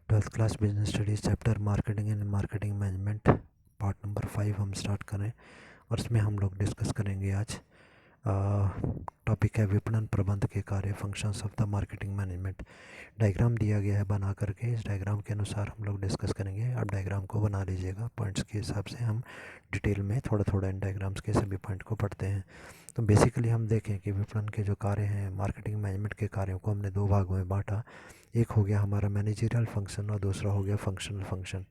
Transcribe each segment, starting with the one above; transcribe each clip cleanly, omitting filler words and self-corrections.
Twelfth class business studies chapter marketing and marketing management part number 5 हम start करें और इसमें हम लोग डिस्कस करेंगे आज टॉपिक है विपणन प्रबंध के कार्य functions of the marketing management. Diagram दिया गया है बना करके, इस डायग्राम के अनुसार हम लोग डिस्कस करेंगे। आप डायग्राम को बना लीजिएगा, पॉइंट्स के हिसाब से हम डिटेल में थोड़ा थोड़ा इन डायग्राम्स के सभी पॉइंट को पढ़ते हैं। तो बेसिकली हम देखें कि विपणन के जो कार्य हैं, मार्केटिंग मैनेजमेंट के कार्यों को हमने दो भागों में बांटा। एक हो गया हमारा मैनेजरियल फंक्शन और दूसरा हो गया फंक्शनल फंक्शन।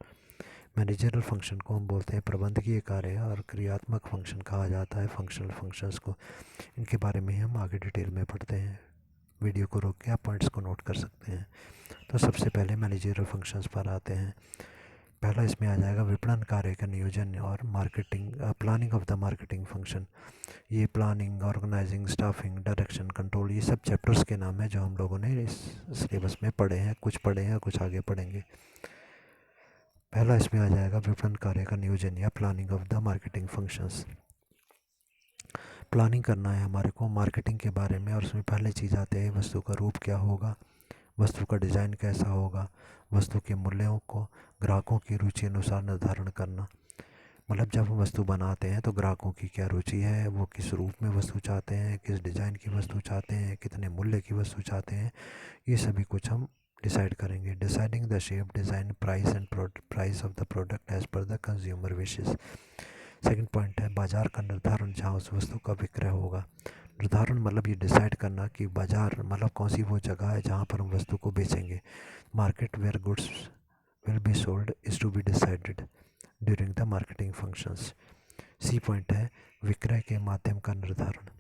मैनेजरल फंक्शन को हम बोलते हैं प्रबंधकीय कार्य और क्रियात्मक फंक्शन कहा जाता है फंक्शनल फंक्शंस को। इनके बारे में हम आगे डिटेल में पढ़ते हैं। वीडियो को रोक के आप पॉइंट्स को नोट कर सकते हैं। तो सबसे पहले मैनेजरल फंक्शंस पर आते हैं। पहला इसमें आ जाएगा विपणन कार्य का नियोजन और marketing planning of the marketing function. ये planning, organising, staffing, direction, control, ये सब चैप्टर्स के नाम है जो हम लोगों ने इस सिलेबस में पढ़े हैं। कुछ पढ़े हैं, कुछ आगे पढ़ेंगे। पहला इसमें आ जाएगा विपणन कार्य का नियोजन या planning of the marketing functions. Planning करना है हमारे को मार्केटिंग के बारे में, और उसमें पहले चीज़ आते हैं वस्तु का रूप क्या होगा, वस्तु का डिज़ाइन कैसा होगा, वस्तु के मूल्यों को ग्राहकों की रुचि अनुसार निर्धारण करना। मतलब जब हम वस्तु बनाते हैं तो ग्राहकों की क्या रुचि है, वो किस रूप में वस्तु चाहते हैं, किस डिज़ाइन की वस्तु चाहते हैं, कितने मूल्य की वस्तु चाहते हैं, ये सभी कुछ हम डिसाइड करेंगे। Deciding the shape, design, price and price of the product as per the consumer wishes. Second point है बाजार का निर्धारण, जहाँ उस वस्तु का विक्रय होगा। निर्धारण मतलब ये डिसाइड करना कि बाजार मतलब कौन सी वो जगह है जहाँ पर हम वस्तु को बेचेंगे। Market where goods will be sold is to be decided during the marketing functions. C point है विक्रय के माध्यम का निर्धारण।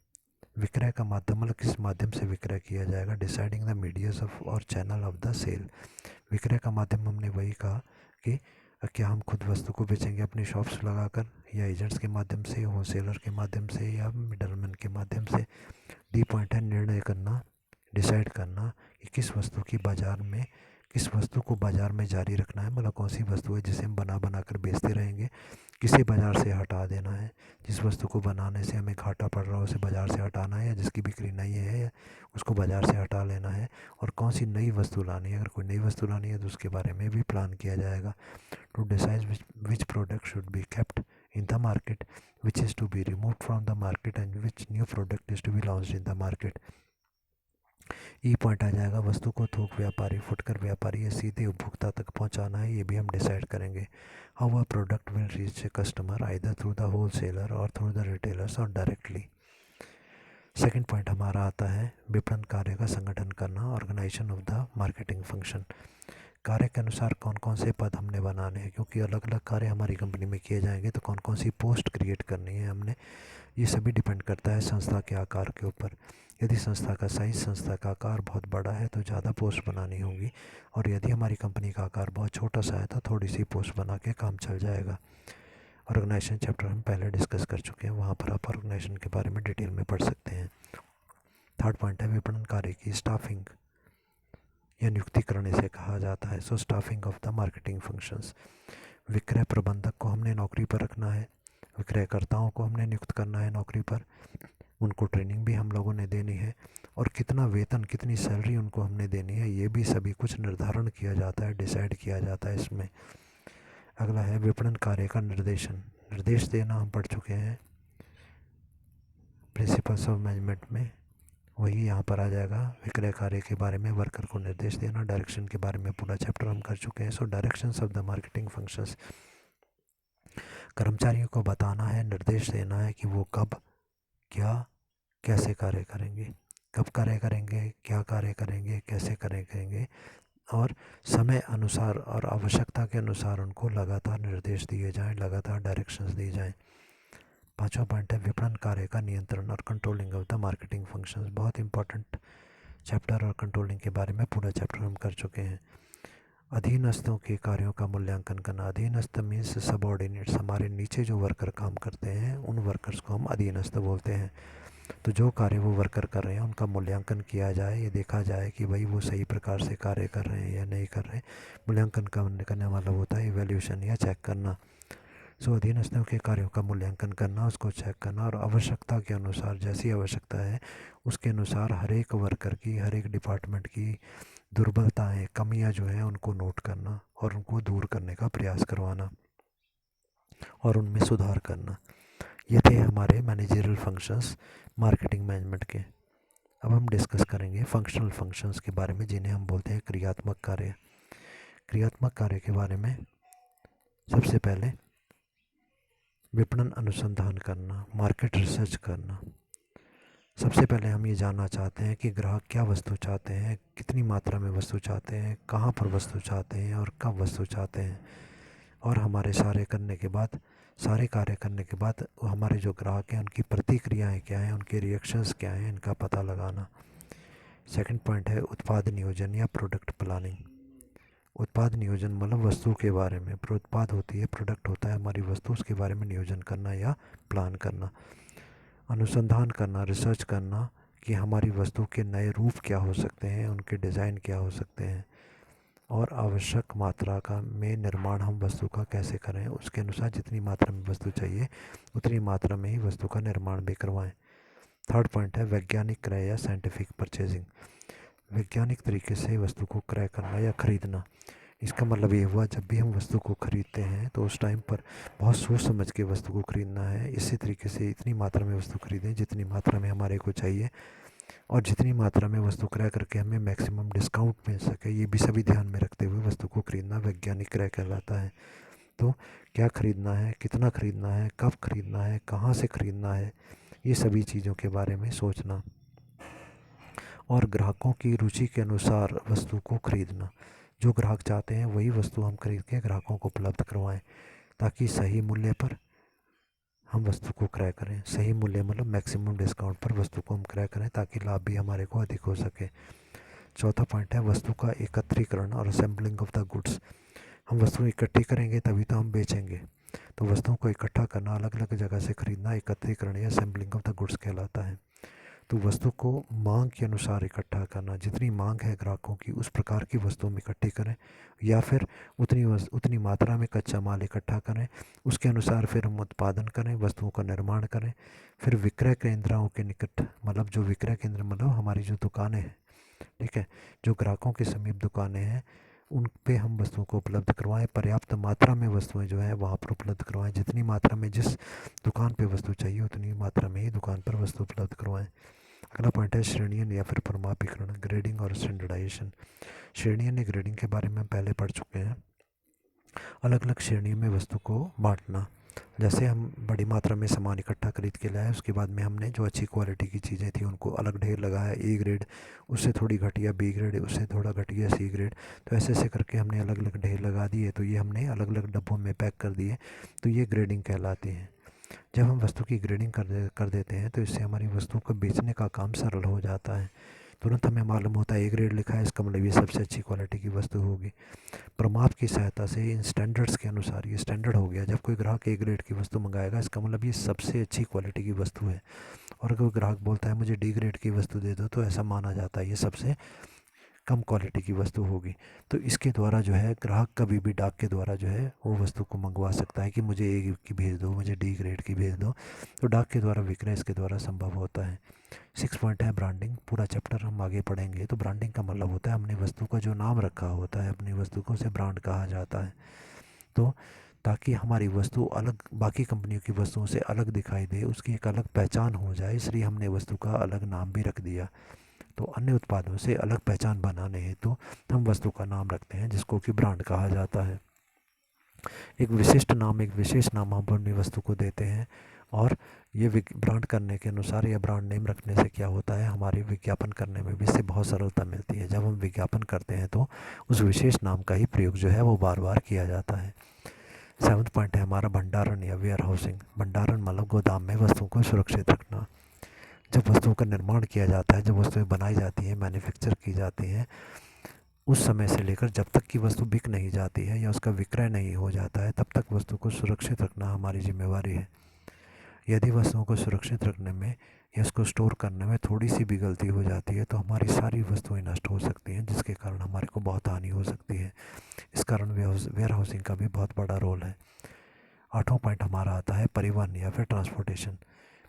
विक्रय का माध्यम मतलब किस माध्यम से विक्रय किया जाएगा। डिसाइडिंग द मीडियस ऑफ और चैनल ऑफ द सेल। विक्रय का माध्यम हमने वही कहा कि क्या हम खुद वस्तु को बेचेंगे अपनी शॉप्स लगाकर, या एजेंट्स के माध्यम से, होलसेलर के माध्यम से, या मिडलमैन के माध्यम से। डी पॉइंट है निर्णय करना, डिसाइड करना कि किस वस्तु की बाज़ार में, किस वस्तु को बाज़ार में जारी रखना है। मतलब कौन सी वस्तु है जिसे हम बना बना कर बेचते रहेंगे, किसे बाज़ार से हटा देना है। जिस वस्तु को बनाने से हमें घाटा पड़ रहा है उसे बाज़ार से हटाना है, या जिसकी बिक्री नहीं है उसको बाज़ार से हटा लेना है। और कौन सी नई वस्तु लानी है, अगर कोई नई वस्तु लानी है तो उसके बारे में भी प्लान किया जाएगा। To decide which product should be kept in the market, which is to be removed from the market and which new product is to be launched in the market। ई पॉइंट आ जाएगा वस्तु को थोक व्यापारी, फुटकर व्यापारी या सीधे उपभोक्ता तक पहुंचाना है, ये भी हम डिसाइड करेंगे। How a product will reach a customer either through the wholesaler और थ्रू द रिटेलर्स और डायरेक्टली। सेकंड पॉइंट हमारा आता है विपणन कार्य का संगठन करना, organisation of the marketing function. कार्य के अनुसार कौन कौन से पद हमने बनाने हैं, क्योंकि अलग अलग कार्य हमारी कंपनी में किए जाएंगे तो कौन कौन सी पोस्ट क्रिएट करनी है हमने, ये सभी डिपेंड करता है संस्था के आकार के ऊपर। यदि संस्था का साइज, संस्था का आकार बहुत बड़ा है तो ज़्यादा पोस्ट बनानी होगी, और यदि हमारी कंपनी का आकार बहुत छोटा सा है तो थोड़ी सी पोस्ट बना के काम चल जाएगा। ऑर्गेनाइजेशन चैप्टर हम पहले डिस्कस कर चुके हैं, वहाँ पर आप ऑर्गेनाइजेशन के बारे में डिटेल में पढ़ सकते हैं। थर्ड पॉइंट है विपणन कार्य की स्टाफिंग या नियुक्तिकरण इसे कहा जाता है। So staffing of the marketing functions. विक्रय प्रबंधक को हमने नौकरी पर रखना है, विक्रयकर्ताओं को हमने नियुक्त करना है नौकरी पर, उनको ट्रेनिंग भी हम लोगों ने देनी है, और कितना वेतन, कितनी सैलरी उनको हमने देनी है, ये भी सभी कुछ निर्धारण किया जाता है, डिसाइड किया जाता है इसमें। अगला है विपणन कार्य का निर्देशन। निर्देश देना हम पढ़ चुके हैं प्रिंसिपल्स ऑफ मैनेजमेंट में, वही यहाँ पर आ जाएगा। विक्रय कार्य के बारे में वर्कर को निर्देश देना, डायरेक्शन के बारे में पूरा चैप्टर हम कर चुके हैं। So directions of the marketing functions. कर्मचारियों को बताना है, निर्देश देना है कि वो कब, क्या, कैसे कार्य करेंगे, कब कार्य करेंगे, क्या कार्य करेंगे, कैसे कार्य करेंगे, और समय अनुसार और आवश्यकता के अनुसार उनको लगातार निर्देश दिए जाएं, लगातार डायरेक्शंस दी जाएं। पांचवा पॉइंट है विपणन कार्य का नियंत्रण और controlling of the marketing functions. बहुत इंपॉर्टेंट चैप्टर, और कंट्रोलिंग के बारे में पूरा चैप्टर हम कर चुके हैं। अधीनस्थों के कार्यों का मूल्यांकन करना। अधीनस्थ मीन्स सबॉर्डिनेट्स, हमारे नीचे जो वर्कर काम करते हैं उन वर्कर्स को हम अधीनस्थ बोलते हैं। तो जो कार्य वो वर्कर कर रहे हैं उनका मूल्यांकन किया जाए, ये देखा जाए कि भाई वो सही प्रकार से कार्य कर रहे हैं या नहीं कर रहे हैं। मूल्यांकन करने मतलब होता है इवैल्यूएशन या चेक करना। सो अधीनस्थों के कार्यों का मूल्यांकन करना, उसको चेक करना, और आवश्यकता के अनुसार, जैसी आवश्यकता है उसके अनुसार हर एक वर्कर की, हर एक डिपार्टमेंट की दुर्बलताएं, कमियां जो हैं उनको नोट करना और उनको दूर करने का प्रयास करवाना और उनमें सुधार करना। ये थे हमारे मैनेजरियल फंक्शंस मार्केटिंग मैनेजमेंट के। अब हम डिस्कस करेंगे फंक्शनल फंक्शंस के बारे में, जिन्हें हम बोलते हैं क्रियात्मक कार्य। क्रियात्मक कार्य के बारे में सबसे पहले विपणन अनुसंधान करना, मार्केट रिसर्च करना। सबसे पहले हम ये जानना चाहते हैं कि ग्राहक क्या वस्तु चाहते हैं, कितनी मात्रा में वस्तु चाहते हैं, कहाँ पर वस्तु चाहते हैं और कब वस्तु चाहते हैं। और हमारे सारे कार्य करने के बाद हमारे जो ग्राहक हैं उनकी प्रतिक्रियाएं क्या हैं, उनके रिएक्शंस क्या हैं, इनका पता लगाना। सेकंड पॉइंट है उत्पाद नियोजन या प्रोडक्ट प्लानिंग। उत्पाद नियोजन मतलब वस्तु के बारे में, उत्पाद होती है, प्रोडक्ट होता है हमारी वस्तु, उसके बारे में नियोजन करना या प्लान करना। अनुसंधान करना, रिसर्च करना कि हमारी वस्तु के नए रूप क्या हो सकते हैं, उनके डिज़ाइन क्या हो सकते हैं और आवश्यक मात्रा का में निर्माण हम वस्तु का कैसे करें। उसके अनुसार जितनी मात्रा में वस्तु चाहिए उतनी मात्रा में ही वस्तु का निर्माण भी करवाएं। थर्ड पॉइंट है वैज्ञानिक क्रय या साइंटिफिक परचेजिंग। वैज्ञानिक तरीके से वस्तु को क्रय करना या ख़रीदना। इसका मतलब ये हुआ जब भी हम वस्तु को ख़रीदते हैं तो उस टाइम पर बहुत सोच समझ के वस्तु को ख़रीदना है। इसी तरीके से इतनी मात्रा में वस्तु ख़रीदें जितनी मात्रा में हमारे को चाहिए और जितनी मात्रा में वस्तु क्रय करके हमें मैक्सिमम डिस्काउंट मिल सके। ये भी सभी ध्यान में रखते हुए वस्तु को ख़रीदना वैज्ञानिक क्रय कहलाता है। तो क्या ख़रीदना है, कितना ख़रीदना है, कब ख़रीदना है, कहाँ से ख़रीदना है, ये सभी चीज़ों के बारे में सोचना और ग्राहकों की रुचि के अनुसार वस्तु को ख़रीदना। जो ग्राहक चाहते हैं वही वस्तु हम खरीद के ग्राहकों को उपलब्ध करवाएं ताकि सही मूल्य पर हम वस्तु को क्रय करें। सही मूल्य मतलब मैक्सिमम डिस्काउंट पर वस्तु को हम क्रय करें ताकि लाभ भी हमारे को अधिक हो सके। चौथा पॉइंट है वस्तु का एकत्रीकरण और असेंबलिंग ऑफ द गुड्स। हम वस्तु इकट्ठी करेंगे तभी तो हम बेचेंगे। तो वस्तुओं को इकट्ठा करना, अलग अलग जगह से खरीदना एकत्रीकरण या असेंबलिंग ऑफ द गुड्स कहलाता है। तो वस्तु को मांग के अनुसार इकट्ठा करना, जितनी मांग है ग्राहकों की उस प्रकार की वस्तु हम इकट्ठी करें या फिर उतनी मात्रा में कच्चा माल इकट्ठा करें, उसके अनुसार फिर हम उत्पादन करें, वस्तुओं का निर्माण करें। फिर विक्रय केंद्रों के निकट, मतलब जो विक्रय केंद्र मतलब हमारी जो दुकानें हैं, ठीक है, जो ग्राहकों के समीप दुकानें हैं उन पे हम वस्तुओं को उपलब्ध करवाएं। पर्याप्त मात्रा में वस्तुएं जो है वहाँ पर उपलब्ध करवाएं। जितनी मात्रा में जिस दुकान पे वस्तु चाहिए उतनी मात्रा में ही दुकान पर वस्तु उपलब्ध करवाएं। अगला पॉइंट है श्रेणीयन या फिर परमापीकरण, ग्रेडिंग और स्टैंडर्डाइजेशन। श्रेणीयन या ग्रेडिंग के बारे में हम पहले पढ़ चुके हैं। अलग अलग श्रेणियों में वस्तु को बांटना। जैसे हम बड़ी मात्रा में सामान इकट्ठा खरीद के लाए, उसके बाद में हमने जो अच्छी क्वालिटी की चीज़ें थी उनको अलग ढेर लगाया, ए ग्रेड, उससे थोड़ी घटिया बी ग्रेड, उससे थोड़ा घटिया सी ग्रेड। तो ऐसे ऐसे करके हमने अलग अलग ढेर लगा दिए, तो ये हमने अलग अलग डब्बों में पैक कर दिए, तो ये ग्रेडिंग कहलाती है। जब हम वस्तु की ग्रेडिंग कर देते हैं तो इससे हमारी वस्तु को बेचने का काम सरल हो जाता है। तुरंत हमें मालूम होता है ए ग्रेड लिखा है, इसका मतलब ये सबसे अच्छी क्वालिटी की वस्तु होगी। प्रमाप की सहायता से इन स्टैंडर्ड्स के अनुसार, ये स्टैंडर्ड हो गया, जब कोई ग्राहक ए ग्रेड की वस्तु मंगाएगा इसका मतलब ये सबसे अच्छी क्वालिटी की वस्तु है। और अगर ग्राहक बोलता है मुझे डी ग्रेड की वस्तु दे दो, तो ऐसा माना जाता है ये सबसे कम क्वालिटी की वस्तु होगी। तो इसके द्वारा जो है ग्राहक कभी भी डाक के द्वारा जो है वो वस्तु को मंगवा सकता है कि मुझे ए की भेज दो, मुझे डी ग्रेड की भेज दो। तो डाक के द्वारा विक्रय इसके द्वारा संभव होता है। 6 पॉइंट है ब्रांडिंग। पूरा चैप्टर हम आगे पढ़ेंगे। तो ब्रांडिंग का मतलब होता है हमने वस्तु का जो नाम रखा होता है, अपनी वस्तु को उसे ब्रांड कहा जाता है। तो ताकि हमारी वस्तु अलग, बाकी कंपनियों की वस्तुओं से अलग दिखाई दे, उसकी एक अलग पहचान हो जाए, इसलिए हमने वस्तु का अलग नाम भी रख दिया। तो अन्य उत्पादों से अलग पहचान बनाने हेतु तो हम वस्तु का नाम रखते हैं जिसको कि ब्रांड कहा जाता है। एक विशिष्ट नाम, एक विशेष नाम हम अपनी वस्तु को देते हैं और ये ब्रांड करने के अनुसार या ब्रांड नेम रखने से क्या होता है, हमारे विज्ञापन करने में भी इससे बहुत सरलता मिलती है। जब हम विज्ञापन करते हैं तो उस विशेष नाम का ही प्रयोग जो है वो बार बार किया जाता है। 7वां पॉइंट है हमारा भंडारण या वेयर हाउसिंग। भंडारण मतलब गोदाम में वस्तुओं को सुरक्षित रखना। जब वस्तुओं का निर्माण किया जाता है, जब वस्तुएं बनाई जाती हैं, मैन्युफैक्चर की जाती हैं, उस समय से लेकर जब तक कि वस्तु बिक नहीं जाती है या उसका विक्रय नहीं हो जाता है, तब तक वस्तु को सुरक्षित रखना हमारी जिम्मेवारी है। यदि वस्तुओं को सुरक्षित रखने में या उसको स्टोर करने में थोड़ी सी भी गलती हो जाती है तो हमारी सारी वस्तुएं नष्ट हो सकती हैं, जिसके कारण हमारे को बहुत हानि हो सकती है। इस कारण वेयर हाउसिंग का भी बहुत बड़ा रोल है। 8वां पॉइंट हमारा आता है परिवहन या फिर ट्रांसपोर्टेशन।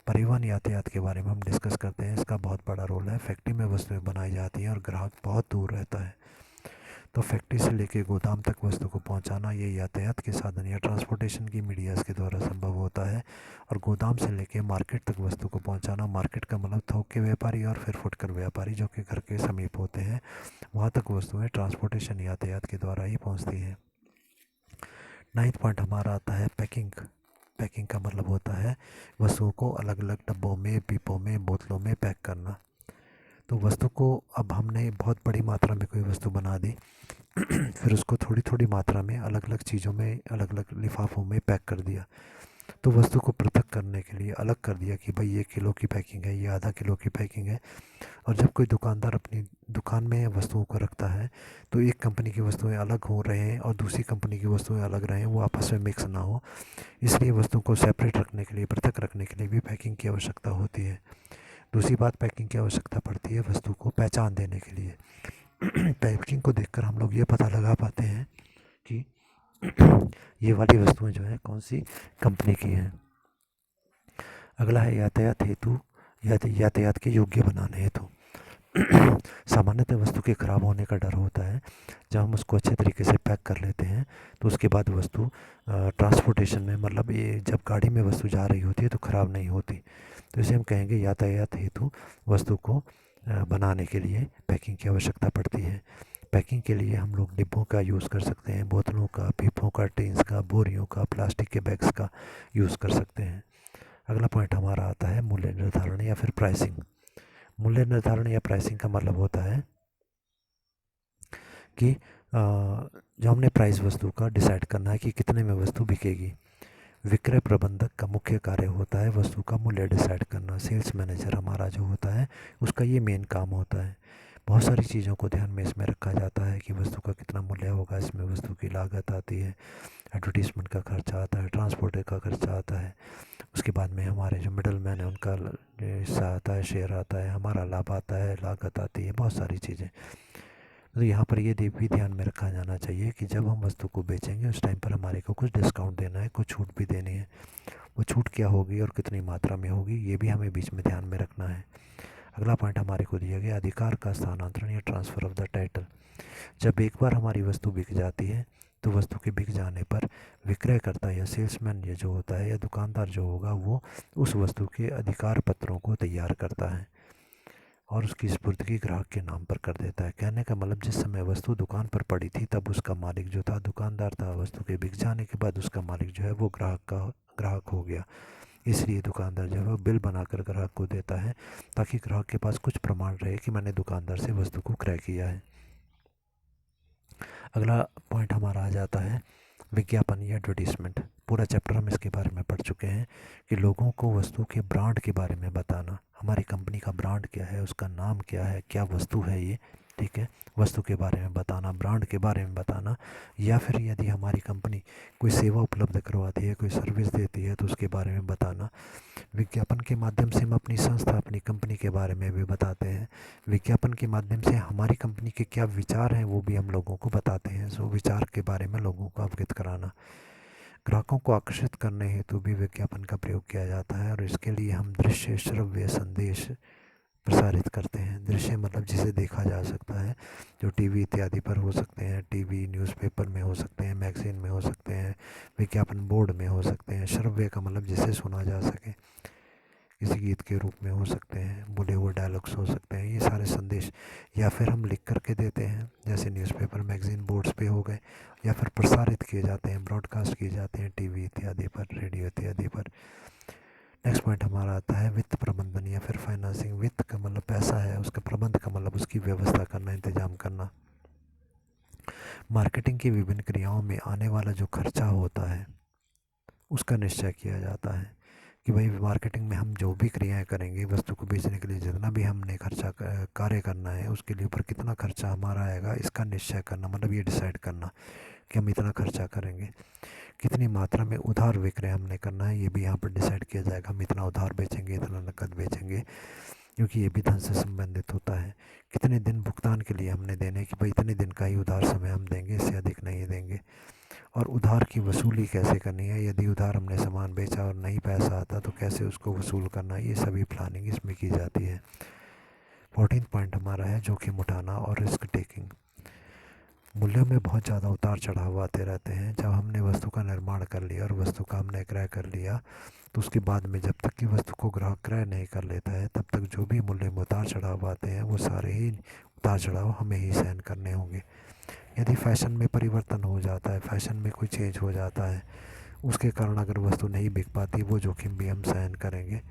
परिवहन यातायात के बारे में हम डिस्कस करते हैं। इसका बहुत बड़ा रोल है। फैक्ट्री में वस्तुएं बनाई जाती हैं और ग्राहक बहुत दूर रहता है, तो फैक्ट्री से लेकर गोदाम तक वस्तु को पहुंचाना ये यातायात के साधन या ट्रांसपोर्टेशन की मीडियाज़ के द्वारा संभव होता है। और गोदाम से लेकर मार्केट तक वस्तु को पहुंचाना, मार्केट का मतलब थोक के व्यापारी और फिर फुटकर व्यापारी जो कि घर के समीप होते हैं, वहाँ तक वस्तुएं ट्रांसपोर्टेशन यातायात के द्वारा ही पहुँचती हैं। 9वां पॉइंट हमारा आता है पैकिंग। पैकिंग का मतलब होता है वस्तुओं को अलग अलग डब्बों में, पीपों में, बोतलों में पैक करना। तो वस्तु को अब हमने बहुत बड़ी मात्रा में कोई वस्तु बना दी फिर उसको थोड़ी थोड़ी मात्रा में अलग अलग चीज़ों में, अलग अलग लिफाफों में पैक कर दिया। तो वस्तु को पृथक करने के लिए अलग कर दिया कि भाई ये किलो की पैकिंग है, ये आधा किलो की पैकिंग है। और जब कोई दुकानदार अपनी दुकान में वस्तुओं को रखता है तो एक कंपनी की वस्तुएं अलग हो रहे हैं और दूसरी कंपनी की वस्तुएं अलग रहें, वो आपस में मिक्स ना हो, इसलिए वस्तुओं को सेपरेट रखने के लिए, पृथक रखने के लिए भी पैकिंग की आवश्यकता होती है। दूसरी बात, पैकिंग की आवश्यकता पड़ती है वस्तु को पहचान देने के लिए। पैकिंग को देखकर हम लोग ये पता लगा पाते हैं कि ये वाली वस्तुएं जो है कौन सी कंपनी की हैं। अगला है यातायात हेतु, यातायात के योग्य बनाने हेतु। सामान्यतः वस्तु के ख़राब होने का डर होता है। जब हम उसको अच्छे तरीके से पैक कर लेते हैं तो उसके बाद वस्तु ट्रांसपोर्टेशन में, मतलब ये जब गाड़ी में वस्तु जा रही होती है तो ख़राब नहीं होती। तो इसे हम कहेंगे यातायात हेतु वस्तु को बनाने के लिए पैकिंग की आवश्यकता पड़ती है। पैकिंग के लिए हम लोग डिब्बों का यूज़ कर सकते हैं, बोतलों का, पीपों का, टिन्स का, बोरियों का, प्लास्टिक के बैग्स का यूज़ कर सकते हैं। अगला पॉइंट हमारा आता है मूल्य निर्धारण या फिर प्राइसिंग। मूल्य निर्धारण या प्राइसिंग का मतलब होता है कि जो हमने प्राइस वस्तु का डिसाइड करना है कि कितने में वस्तु बिकेगी। विक्रय प्रबंधक का मुख्य कार्य होता है वस्तु का मूल्य डिसाइड करना। सेल्स मैनेजर हमारा जो होता है उसका ये मेन काम होता है। बहुत सारी चीज़ों को ध्यान में इसमें रखा जाता है कि वस्तु का कितना मूल्य होगा, इसमें वस्तु की लागत आती है, एडवर्टीज़मेंट का खर्चा आता है, ट्रांसपोर्ट का खर्चा आता है, उसके बाद में हमारे जो मिडल मैन है उनका हिस्सा आता है, शेयर आता है, हमारा लाभ आता है, लागत आती है, बहुत सारी चीज़ें। तो यहाँ पर ये भी ध्यान में रखा जाना चाहिए कि जब हम वस्तु को बेचेंगे उस टाइम पर हमारे को कुछ डिस्काउंट देना है, कुछ छूट भी देनी है। वो छूट क्या होगी और कितनी मात्रा में होगी, ये भी हमें बीच में ध्यान में रखना है। अगला पॉइंट हमारे को दिया गया अधिकार का स्थानांतरण या ट्रांसफ़र ऑफ द टाइटल। जब एक बार हमारी वस्तु बिक जाती है तो वस्तु के बिक जाने पर विक्रयकर्ता या सेल्समैन ये जो होता है या दुकानदार जो होगा वो उस वस्तु के अधिकार पत्रों को तैयार करता है और उसकी स्पुर्दगी ग्राहक के नाम पर कर देता है। कहने का मतलब जिस समय वस्तु दुकान पर पड़ी थी तब उसका मालिक जो था दुकानदार था, वस्तु के बिक जाने के बाद उसका मालिक जो है वो ग्राहक हो गया। इसलिए दुकानदार जो है वो बिल बनाकर ग्राहक को देता है ताकि ग्राहक के पास कुछ प्रमाण रहे कि मैंने दुकानदार से वस्तु को क्रय किया है। अगला पॉइंट हमारा आ जाता है विज्ञापन या एडवर्टीज़मेंट। पूरा चैप्टर हम इसके बारे में पढ़ चुके हैं कि लोगों को वस्तु के ब्रांड के बारे में बताना, हमारी कंपनी का ब्रांड क्या है, उसका नाम क्या है, क्या वस्तु है ये, ठीक है, वस्तु के बारे में बताना, ब्रांड के बारे में बताना। या फिर यदि हमारी कंपनी कोई सेवा उपलब्ध करवाती है, कोई सर्विस देती है तो उसके बारे में बताना। विज्ञापन के माध्यम से हम अपनी संस्था, अपनी कंपनी के बारे में भी बताते हैं। विज्ञापन के माध्यम से हमारी कंपनी के क्या विचार हैं वो भी हम लोगों को बताते हैं। सो विचार के बारे में लोगों को अवगत कराना। ग्राहकों को आकर्षित करने हेतु भी विज्ञापन का प्रयोग किया जाता है और इसके लिए हम दृश्य, श्रव्य संदेश प्रसारित करते हैं। दृश्य मतलब जिसे देखा जा सकता है, जो टीवी इत्यादि पर हो सकते हैं, टीवी न्यूज़पेपर में हो सकते हैं, मैगज़ीन में हो सकते हैं, विज्ञापन बोर्ड में हो सकते हैं। श्रव्य का मतलब जिसे सुना जा सके, किसी गीत के रूप में हो सकते हैं, बोले हुए डायलॉग्स हो सकते हैं, ये सारे संदेश। या फिर हम लिख करके देते हैं, जैसे न्यूज़पेपर, मैगज़ीन, बोर्ड्स पे हो गए, या फिर प्रसारित किए जाते हैं, ब्रॉडकास्ट किए जाते हैं टीवी इत्यादि पर, रेडियो इत्यादि पर। नेक्स्ट पॉइंट हमारा आता है वित्त प्रबंधन या फिर फाइनेंसिंग। वित्त का मतलब पैसा है, उसका प्रबंध का मतलब उसकी व्यवस्था करना, इंतजाम करना। मार्केटिंग की विभिन्न क्रियाओं में आने वाला जो खर्चा होता है उसका निश्चय किया जाता है कि भाई मार्केटिंग में हम जो भी क्रियाएं करेंगे, वस्तु को बेचने के लिए जितना भी हमने खर्चा कार्य करना है उसके लिए ऊपर कितना खर्चा हमारा आएगा, इसका निश्चय करना, मतलब ये डिसाइड करना कि हम इतना खर्चा करेंगे। कितनी मात्रा में उधार विक्रय हमने करना है ये भी यहाँ पर डिसाइड किया जाएगा। हम इतना उधार बेचेंगे, इतना नकद बेचेंगे, क्योंकि ये भी धन से संबंधित होता है। कितने दिन भुगतान के लिए हमने देने कि भाई इतने दिन का ही उधार समय हम देंगे, इससे अधिक नहीं देंगे। और उधार की वसूली कैसे करनी है, यदि उधार हमने सामान बेचा और नहीं पैसा आता तो कैसे उसको वसूल करना, ये सभी प्लानिंग इसमें की जाती है। 14 पॉइंट हमारा है जोखिम उठाना और रिस्क टेकिंग। मूल्यों में बहुत ज़्यादा उतार चढ़ाव आते रहते हैं। जब हमने वस्तु का निर्माण कर लिया और वस्तु का हमने क्रय कर लिया तो उसके बाद में जब तक कि वस्तु को ग्राहक क्रय नहीं कर लेता है तब तक जो भी मूल्य में उतार चढ़ाव आते हैं वो सारे ही उतार चढ़ाव हमें ही सहन करने होंगे। यदि फैशन में परिवर्तन हो जाता है, फैशन में कोई चेंज हो जाता है, उसके कारण अगर वस्तु नहीं बिक पाती, वो जोखिम भी हम सहन करेंगे।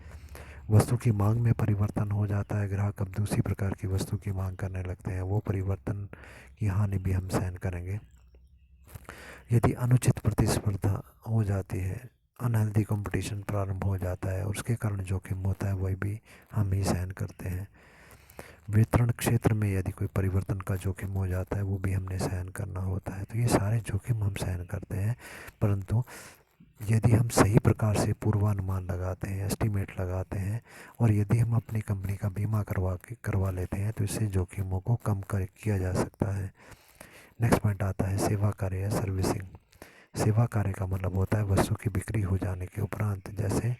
वस्तु की मांग में परिवर्तन हो जाता है, ग्राहक अब दूसरी प्रकार की वस्तु की मांग करने लगते हैं, वो परिवर्तन की हानि भी हम सहन करेंगे। यदि अनुचित प्रतिस्पर्धा हो जाती है, अनहेल्दी कंपटीशन प्रारंभ हो जाता है और उसके कारण जोखिम होता है, वही भी हम ही सहन करते हैं। वितरण क्षेत्र में यदि कोई परिवर्तन का जोखिम हो जाता है, वो भी हमने सहन करना होता है। तो ये सारे जोखिम हम सहन करते हैं, परंतु यदि हम सही प्रकार से पूर्वानुमान लगाते हैं, एस्टीमेट लगाते हैं और यदि हम अपनी कंपनी का बीमा करवा लेते हैं तो इससे जोखिमों को कम किया जा सकता है। नेक्स्ट पॉइंट आता है सेवा कार्य या सर्विसिंग। सेवा कार्य का मतलब होता है वस्तु की बिक्री हो जाने के उपरांत, जैसे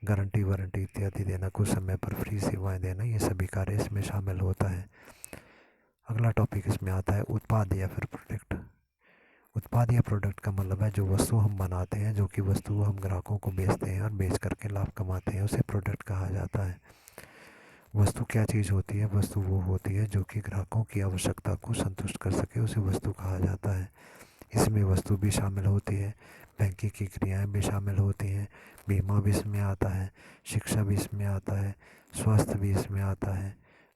गारंटी वारंटी इत्यादि देना, कुछ समय पर फ्री सेवाएं देना, ये सभी कार्य इसमें शामिल होता है। अगला टॉपिक इसमें आता है उत्पाद या फिर प्रोडक्ट। उत्पाद या प्रोडक्ट का मतलब है जो वस्तु हम बनाते हैं, जो कि वस्तु हम ग्राहकों को बेचते हैं और बेच करके लाभ कमाते हैं, उसे प्रोडक्ट कहा जाता है। वस्तु क्या चीज़ होती है? वस्तु वो होती है जो कि ग्राहकों की आवश्यकता को संतुष्ट कर सके, उसे वस्तु कहा जाता है। इसमें वस्तु भी शामिल होती है, बैंकिंग की क्रियाएं भी शामिल होती हैं, बीमा भी इसमें आता है, शिक्षा भी इसमें आता है, स्वास्थ्य भी इसमें आता है,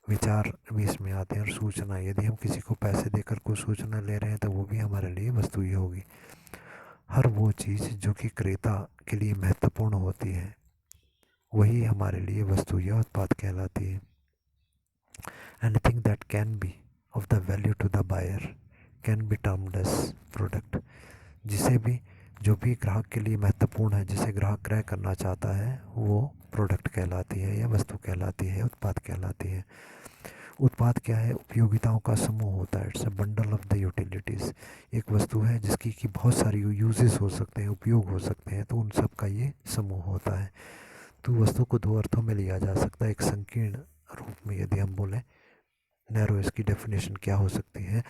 विचार भी इसमें आते हैं और सूचना। यदि हम किसी को पैसे देकर कोई सूचना ले रहे हैं तो वो भी हमारे लिए वस्तु ही होगी। हर वो चीज़ जो कि क्रेता के लिए महत्वपूर्ण होती है वही हमारे लिए वस्तु या उत्पाद कहलाती है। Anything that can be of the value to the buyer can be termed as product. जिसे भी जो भी ग्राहक के लिए महत्वपूर्ण है, जिसे ग्राहक क्रय करना चाहता है, वो प्रोडक्ट कहलाती है या वस्तु कहलाती है, उत्पाद कहलाती है। उत्पाद क्या है? उपयोगिताओं का समूह होता है। It's a bundle of the utilities. एक वस्तु है जिसकी कि बहुत सारी यूजेस हो सकते हैं, उपयोग हो सकते हैं, तो उन सब का ये समूह होता है। तो वस्तु को दो अर्थों में लिया जा सकता है। एक संकीर्ण रूप में यदि हम बोलें, नैरो, इसकी डेफिनेशन क्या हो सकती है?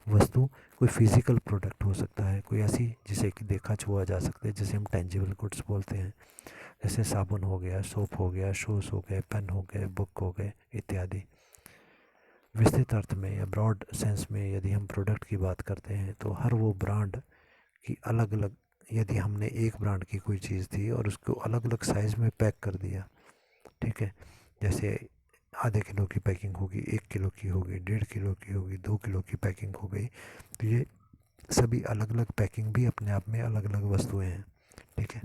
वस्तु कोई फिजिकल प्रोडक्ट हो सकता है, कोई ऐसी जिसे कि देखा छुआ जा सकता है, जिसे हम टेंजिबल गुड्स बोलते हैं, जैसे साबुन हो गया, सोप हो गया, शूज़ हो गए, पेन हो गए, बुक हो गए इत्यादि। विस्तृत अर्थ में या ब्रॉड सेंस में यदि हम प्रोडक्ट की बात करते हैं तो हर वो ब्रांड की अलग अलग, यदि हमने एक ब्रांड की कोई चीज़ थी और उसको अलग अलग साइज़ में पैक कर दिया, ठीक है, जैसे आधे किलो की पैकिंग होगी, 1 किलो की होगी, 1.5 किलो की होगी, 2 किलो की पैकिंग हो गई, तो ये सभी अलग अलग पैकिंग भी अपने आप में अलग अलग वस्तुएं हैं, ठीक है।